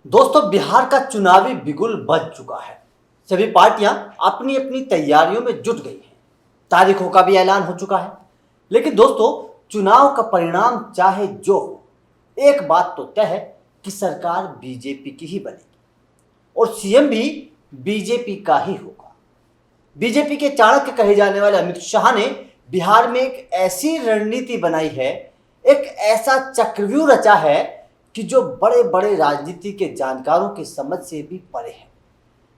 दोस्तों, बिहार का चुनावी बिगुल बज चुका है। सभी पार्टियां अपनी अपनी तैयारियों में जुट गई हैं। तारीखों का भी ऐलान हो चुका है। लेकिन दोस्तों, चुनाव का परिणाम चाहे जो हो, एक बात तो तय है कि सरकार बीजेपी की ही बनेगी और सीएम भी बीजेपी का ही होगा। बीजेपी के चाणक्य कहे जाने वाले अमित शाह ने बिहार में एक ऐसी रणनीति बनाई है, एक ऐसा चक्रव्यूह रचा है कि जो बड़े बड़े राजनीति के जानकारों की समझ से भी परे है।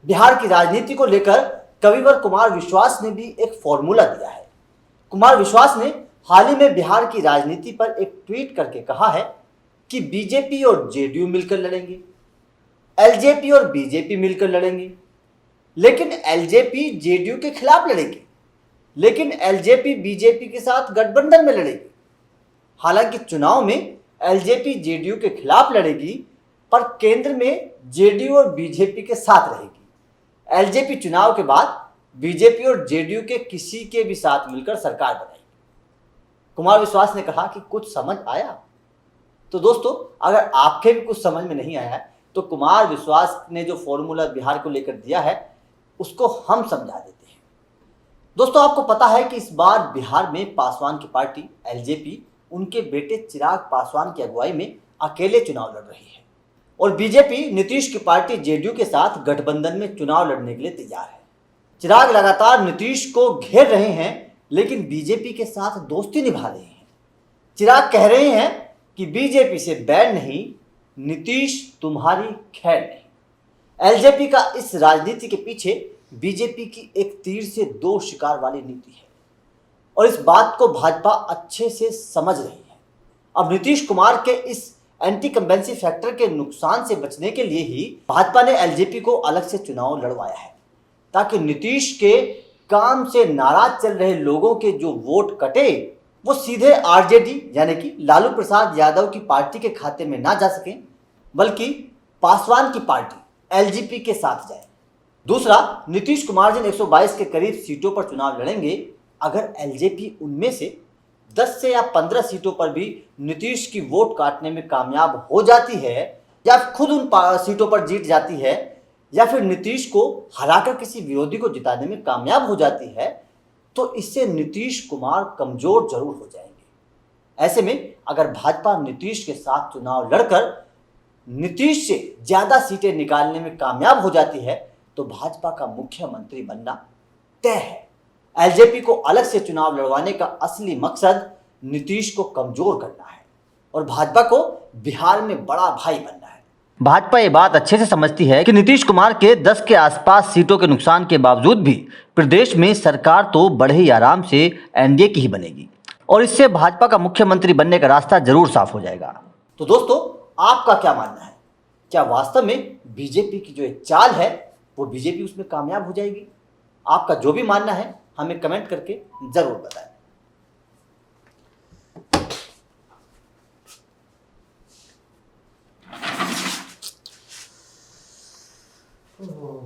बिहार की राजनीति को लेकर कविवर कुमार विश्वास ने भी एक फॉर्मूला दिया है। कुमार विश्वास ने हाल ही में बिहार की राजनीति पर एक ट्वीट करके कहा है कि बीजेपी और जेडीयू मिलकर लड़ेंगे, एलजेपी और बीजेपी मिलकर लड़ेंगे, लेकिन एलजेपी जेडीयू के खिलाफ लड़ेगी, लेकिन एलजेपी बीजेपी के साथ गठबंधन में लड़ेगी। हालांकि चुनाव में एलजेपी जेडीयू के खिलाफ लड़ेगी, पर केंद्र में जेडीयू और बीजेपी के साथ रहेगी। एलजेपी चुनाव के बाद बीजेपी और जेडीयू के किसी के भी साथ मिलकर सरकार बनाएगी। कुमार विश्वास ने कहा कि कुछ समझ आया? तो दोस्तों, अगर आपके भी कुछ समझ में नहीं आया है तो कुमार विश्वास ने जो फॉर्मूला बिहार को लेकर दिया है उसको हम समझा देते हैं। दोस्तों, आपको पता है कि इस बार बिहार में पासवान की पार्टी एलजेपी उनके बेटे चिराग पासवान की अगुवाई में अकेले चुनाव लड़ रही है और बीजेपी नीतीश की पार्टी जेडीयू के साथ गठबंधन में चुनाव लड़ने के लिए तैयार है। चिराग लगातार नीतीश को घेर रहे हैं, लेकिन बीजेपी के साथ दोस्ती निभा रहे हैं। चिराग कह रहे हैं कि बीजेपी से बैर नहीं, नीतीश तुम्हारी खैर नहीं। एलजेपी का इस राजनीति के पीछे बीजेपी की एक तीर से दो शिकार वाली नीति है और इस बात को भाजपा अच्छे से समझ रही है। अब नीतीश कुमार के इस एंटी कंबेंसी फैक्टर के नुकसान से बचने के लिए ही भाजपा ने एलजेपी को अलग से चुनाव लड़वाया है, ताकि नीतीश के काम से नाराज चल रहे लोगों के जो वोट कटे वो सीधे आरजेडी यानी कि लालू प्रसाद यादव की पार्टी के खाते में ना जा सकें, बल्कि पासवान की पार्टी एलजेपी के साथ जाए। दूसरा, नीतीश कुमार जिन 122 के करीब सीटों पर चुनाव लड़ेंगे, अगर एलजेपी उनमें से 10 से या 15 सीटों पर भी नीतीश की वोट काटने में कामयाब हो जाती है, या खुद उन सीटों पर जीत जाती है, या फिर नीतीश को हराकर किसी विरोधी को जिताने में कामयाब हो जाती है, तो इससे नीतीश कुमार कमजोर जरूर हो जाएंगे। ऐसे में अगर भाजपा नीतीश के साथ चुनाव लड़कर नीतीश से ज्यादा सीटें निकालने में कामयाब हो जाती है तो भाजपा का मुख्यमंत्री बनना तय है। एलजेपी को अलग से चुनाव लड़वाने का असली मकसद नीतीश को कमजोर करना है और भाजपा को बिहार में बड़ा भाई बनना है। भाजपा ये बात अच्छे से समझती है कि नीतीश कुमार के 10 के आसपास सीटों के नुकसान के बावजूद भी प्रदेश में सरकार तो बड़े ही आराम से एनडीए की ही बनेगी और इससे भाजपा का मुख्यमंत्री बनने का रास्ता जरूर साफ हो जाएगा। तो दोस्तों, आपका क्या मानना है? क्या वास्तव में बीजेपी की जो एक चाल है वो बीजेपी उसमें कामयाब हो जाएगी? आपका जो भी मानना है हमें कमेंट करके जरूर बताएं।